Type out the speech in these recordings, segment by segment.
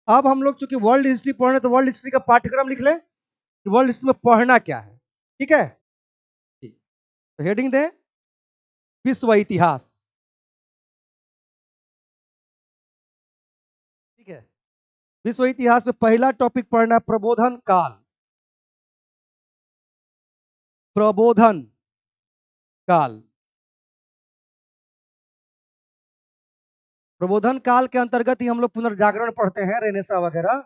अब हम लोग चूंकि वर्ल्ड हिस्ट्री पढ़ रहे तो वर्ल्ड हिस्ट्री का पाठ्यक्रम लिख लें कि वर्ल्ड हिस्ट्री में पढ़ना क्या है। ठीक है, तो हेडिंग दें विश्व इतिहास। ठीक है, विश्व इतिहास में पहला टॉपिक पढ़ना प्रबोधन काल। प्रबोधन काल। प्रबोधन काल के अंतर्गत ही हम लोग पुनर्जागरण पढ़ते हैं, रेनेसा वगैरह।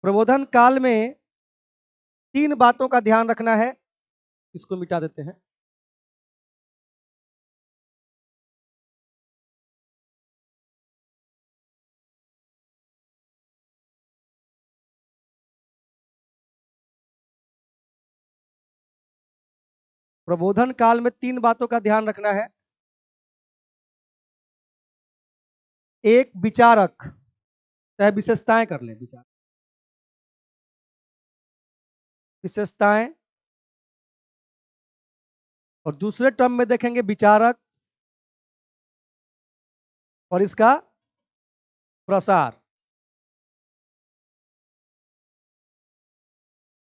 प्रबोधन काल में 3 बातों का ध्यान रखना है। इसको मिटा देते हैं। प्रबोधन काल में 3 बातों का ध्यान रखना है। एक, विचारक, चाहे विशेषताएं कर लें, विचार विशेषताएं। और दूसरे टर्म में देखेंगे विचारक और इसका प्रसार।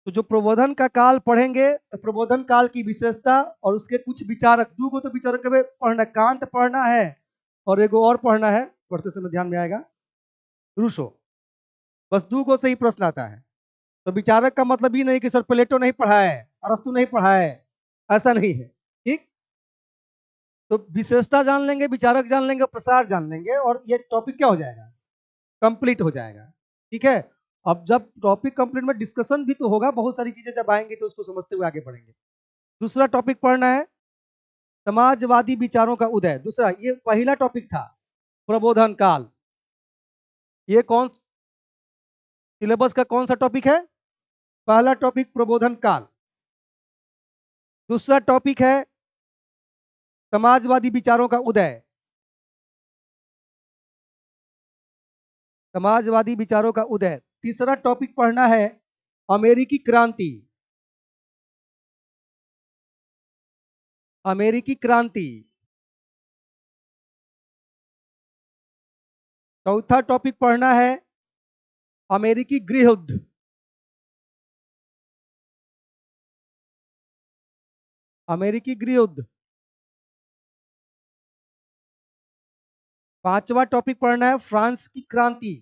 तो जो प्रबोधन का काल पढ़ेंगे तो प्रबोधन काल की विशेषता और उसके कुछ विचारक, 2 को तो विचारक के पढ़ना, कांत पढ़ना है और एगो और पढ़ना है, पढ़ते समय ध्यान में आएगा, रूसो। बस 2 को से ही प्रश्न आता है। तो विचारक का मतलब ये नहीं कि सर प्लेटो नहीं पढ़ा है, अरस्तु नहीं पढ़ा है, ऐसा नहीं है। ठीक, तो विशेषता जान लेंगे, विचारक जान लेंगे, प्रसार जान लेंगे और ये टॉपिक क्या हो जाएगा, कंप्लीट हो जाएगा। ठीक है, अब जब टॉपिक कंप्लीट में डिस्कशन भी तो होगा, बहुत सारी चीजें जब आएंगी तो उसको समझते हुए आगे बढ़ेंगे। दूसरा टॉपिक पढ़ना है समाजवादी विचारों का उदय। दूसरा, ये पहला टॉपिक था प्रबोधन काल। ये कौन सिलेबस का कौन सा टॉपिक है? पहला टॉपिक प्रबोधन काल। दूसरा टॉपिक है समाजवादी विचारों का उदय। समाजवादी विचारों का उदय। तीसरा टॉपिक पढ़ना है अमेरिकी क्रांति। अमेरिकी क्रांति। चौथा टॉपिक पढ़ना है अमेरिकी गृह युद्ध। अमेरिकी गृह युद्ध। पांचवा टॉपिक पढ़ना है फ्रांस की क्रांति।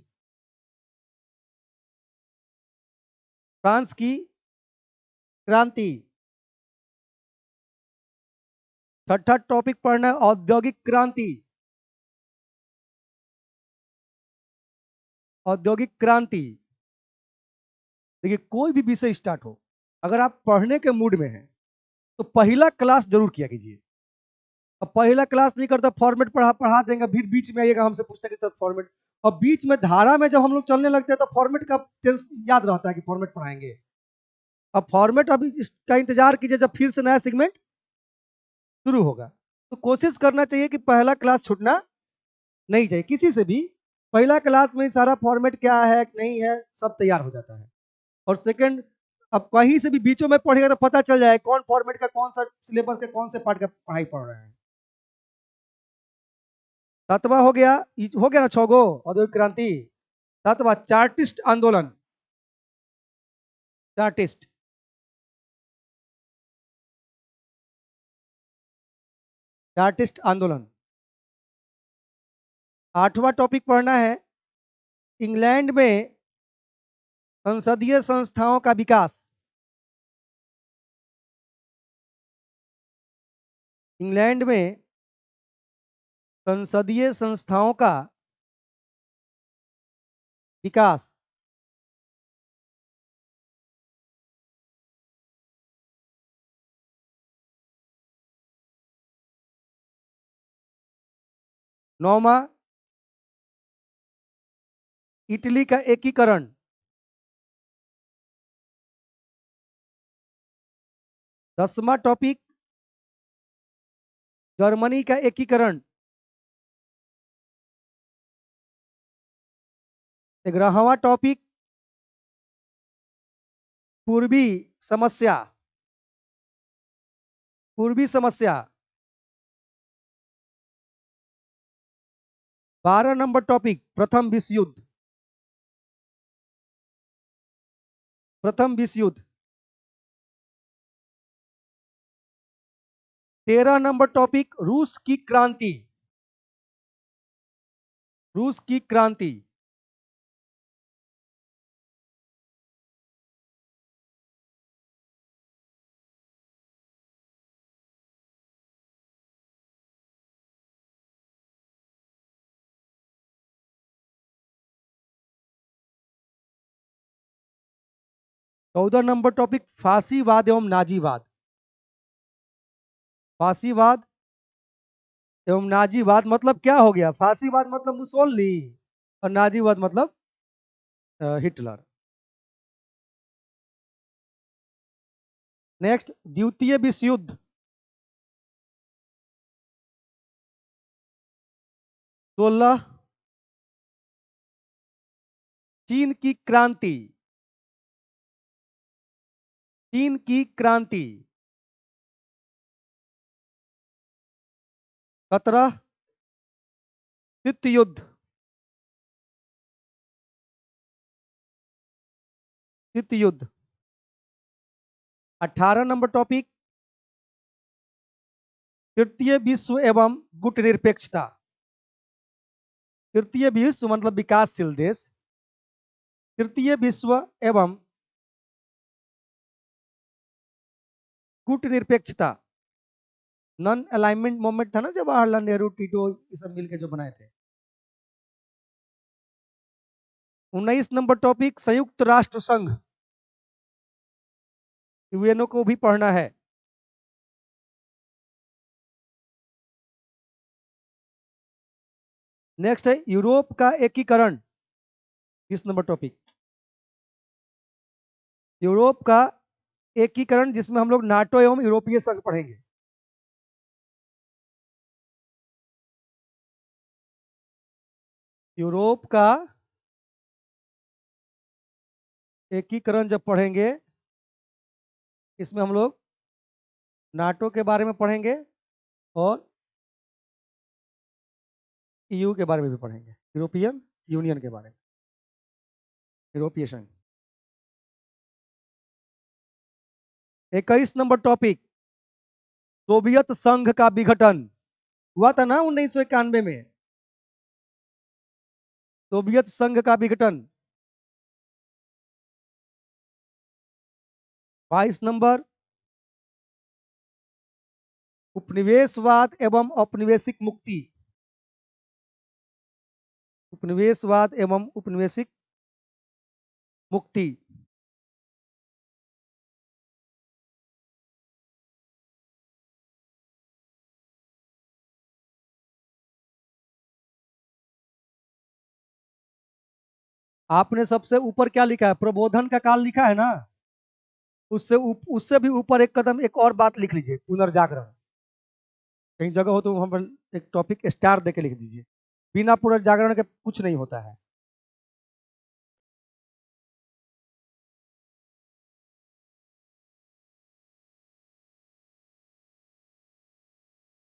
फ्रांस की क्रांति। छठा टॉपिक पढ़ना है औद्योगिक क्रांति। औद्योगिक क्रांति। देखिए, कोई भी विषय स्टार्ट हो, अगर आप पढ़ने के मूड में हैं तो पहला क्लास जरूर किया कीजिए। अब पहला क्लास नहीं करता, फॉर्मेट पढ़ा पढ़ा देंगे, फिर बीच में आइएगा हमसे पूछते हैं कि सर फॉर्मेट। और बीच में धारा में जब हम लोग चलने लगते हैं तो फॉर्मेट का टेंस याद रहता है कि फॉर्मेट पढ़ाएंगे। अब फॉर्मेट अभी इसका इंतजार कीजिए जब फिर से नया सेगमेंट शुरू होगा। तो कोशिश करना चाहिए कि पहला क्लास छूटना नहीं चाहिए किसी से भी। पहला क्लास में सारा फॉर्मेट क्या है नहीं है सब तैयार हो जाता है। और सेकंड, अब कहीं से भी बीचों में पढ़ेगा तो पता चल जाए कौन फॉर्मेट का कौन सा सिलेबस का कौन से पार्ट का पढ़ाई पढ़ रहे हैं। सातवां हो गया, हो गया ना 6 गो, औद्योगिक क्रांति। सातवां चार्टिस्ट आंदोलन। चार्टिस्ट। चार्टिस्ट आंदोलन। आठवां टॉपिक पढ़ना है इंग्लैंड में संसदीय संस्थाओं का विकास। इंग्लैंड में संसदीय संस्थाओं का विकास। नौवां इटली का एकीकरण। 10वां टॉपिक जर्मनी का एकीकरण। 11वां टॉपिक पूर्वी समस्या। पूर्वी समस्या। 12 नंबर टॉपिक प्रथम विश्व युद्ध। प्रथम विश्व युद्ध। 13 नंबर टॉपिक, रूस की क्रांति। रूस की क्रांति। चौदह नंबर टॉपिक, फांसीवाद एवं नाजीवाद। फांसीवाद एवं नाजीवाद मतलब क्या हो गया? फांसीवाद मतलब मुसोलिनी और नाजीवाद मतलब हिटलर। नेक्स्ट, द्वितीय विश्व युद्ध। 16, चीन की क्रांति। चीन की क्रांति। 17, शीत युद्ध। शीत युद्ध। 18 नंबर टॉपिक, तृतीय विश्व एवं गुटनिरपेक्षता। तृतीय विश्व मतलब विकासशील देश। तृतीय विश्व एवं गुटनिरपेक्षता। नॉन अलाइनमेंट मूवमेंट था ना, जवाहरलाल नेहरू, टीटो, ये सब मिलकर जो बनाए थे। 19 नंबर टॉपिक, संयुक्त राष्ट्र संघ। यूएनओ को भी पढ़ना है। नेक्स्ट है यूरोप का एकीकरण। 20 नंबर टॉपिक, यूरोप का एकीकरण, जिसमें हम लोग नाटो एवं यूरोपीय संघ पढ़ेंगे। यूरोप का एकीकरण जब पढ़ेंगे, इसमें हम लोग नाटो के बारे में पढ़ेंगे और ईयू के बारे में भी पढ़ेंगे, यूरोपियन यूनियन के बारे में, यूरोपीय संघ। 21 नंबर टॉपिक, सोवियत संघ का विघटन हुआ था ना 1991 में। सोवियत संघ का विघटन। 22 नंबर, उपनिवेशवाद एवं औपनिवेशिक मुक्ति। उपनिवेशवाद एवं उपनिवेशिक मुक्ति। आपने सबसे ऊपर क्या लिखा है? प्रबोधन का काल लिखा है ना, उससे भी ऊपर एक कदम एक और बात लिख लीजिए, पुनर्जागरण। कहीं जगह हो तो हम एक टॉपिक स्टार देके लिख दीजिए। बिना पुनर्जागरण के कुछ नहीं होता है।